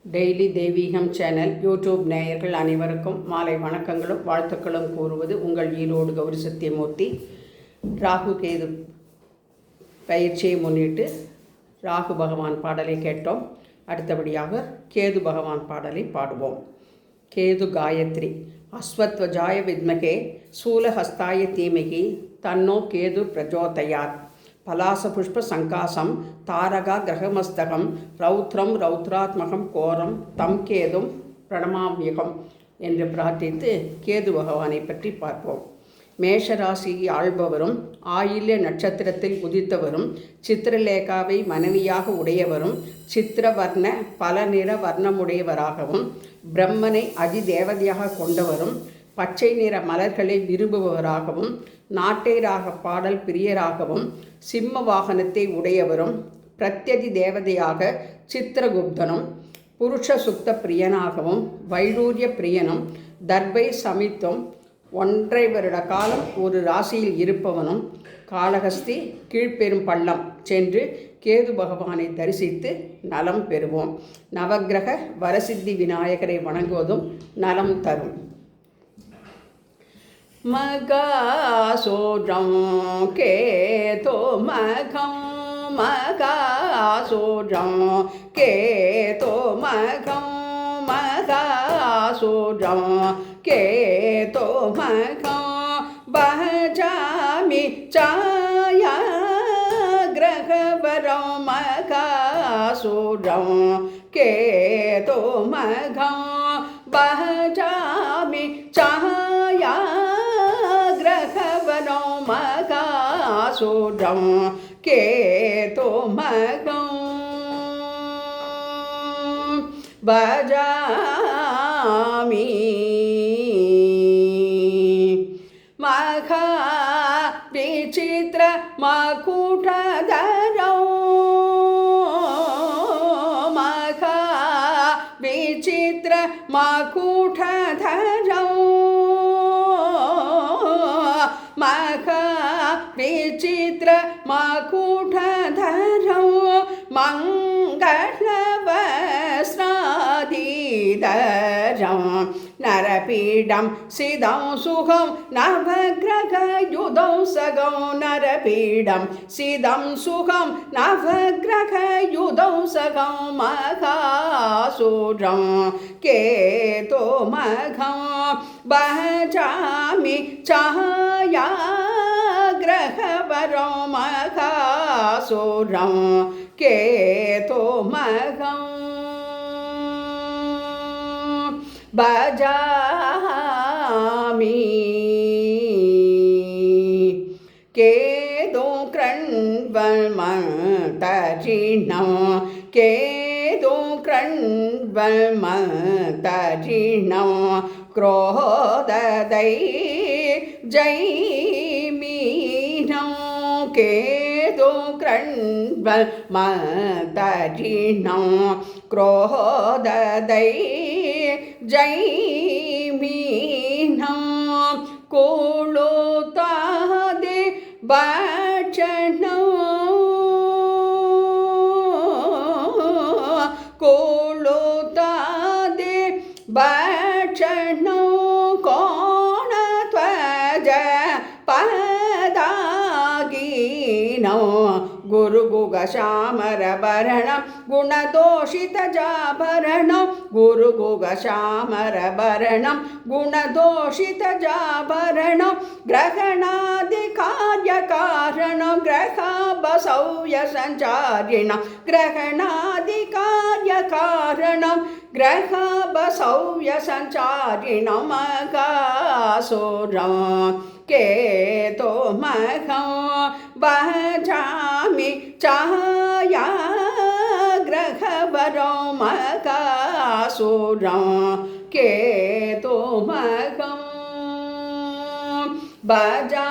Daily தெய்வீகம் channel YouTube நேயர்கள் அனைவருக்கும் மாலை வணக்கங்களும் வாழ்த்துக்களும் கூறுவது உங்கள் ஈரோடு கௌரி சத்தியமூர்த்தி. ராகு கேது பயிற்சியை முன்னிட்டு ராகு பகவான் பாடலை கேட்டோம். அடுத்தபடியாக கேது பகவான் பாடலை பாடுவோம். கேது காயத்ரி. அஸ்வத்வஜாய வித்மகே சூலஹஸ்தாய தீமகி தன்னோ கேது பிரஜோதயாத். பலாசபுஷ்ப சங்காசம் தாரகா கிரகமஸ்தகம் ரௌத்ரம் ரௌத்ராத்மகம் கோரம் தம் கேதும் பிரணமாமியகம் என்று பிரார்த்தித்து கேது பகவானை பற்றி பார்ப்போம். மேஷராசியை ஆள்பவரும் ஆயில்ய நட்சத்திரத்தில் உதித்தவரும் சித்திரலேகாவை மனைவியாக உடையவரும் சித்திரவர்ண பல நிற வர்ணமுடையவராகவும் பிரம்மனை அதிதேவதையாக கொண்டவரும் பச்சை நிற மலர்களை விரும்புபவராகவும் நாட்டை ராக பாடல் பிரியராகவும் சிம்ம வாகனத்தை உடையவரும் பிரத்யதி தேவதையாக சித்திரகுப்தனும் புருஷ சுத்த பிரியனாகவும் வைடூரிய பிரியனும் தர்பை சமித்தும் 1.5 வருட காலம் ஒரு ராசியில் இருப்பவனும் காளஹஸ்தி கீழ்பெரும் பள்ளம் சென்று கேது பகவானை தரிசித்து நலம் பெறுவோம். நவக்கிரக வரசித்தி விநாயகரை வணங்குவதும் நலம் தரும். மகாசோரம் கேதோ மகம் மகாசோரம் கேதோ மகம் மகாசோரம் கேதோ மகம் பஜாமி சாயா கிரகவரம் மகாசோரம் கேதோ மகம் பஜாமி சாயா மகாசூரம் கேதோ மகம் பஜாமி மகா விசித்திர மகுடதரௌ மகா விசித்திர மகுடதரௌ மகா விசித்திர மகுடதரௌ மங்களவஸ்ராதிதரௌ நரபீடம் சிதம் சுகம் நவக்கிரகயுதௌ சகௌ நரபீடம் சிதம் சுகம் நவக்கிரகயுதௌ சகௌ மகாசூரம் கேதோ மகம் பஜாமி சாயா கிரகவரோ மகாசூரம் கேதோ மகம் பஜாமி கேதோ கிரண்வல்மதரிணம் கேதோ கிரண்வல்மதரிணம் क्रोधदै जैमीनं केतु कृण्वल्मदरिणं क्रोधदै जैमीनं कुलुतादि भक्षणं कुलुतादि भक्षणं कोणध्वज पदागीनं गुरुगुगश्यामरभरणं गुणदोषितजाभरणं गुरुगुगश्यामरभरणं गुणदोषितजाभरणं ग्रहणादिकार्यकारणं ग्रहाभसौव्यसञ्चारिणं ग्रहणादिकार्यकारणं ग्रहाभसौव्यसञ्चारिणं मகாசூரம் கேதோ மகம் பஜாமி சாயா கிரகவரோ மகாசூரம் கேதோ மகம் பஜாமி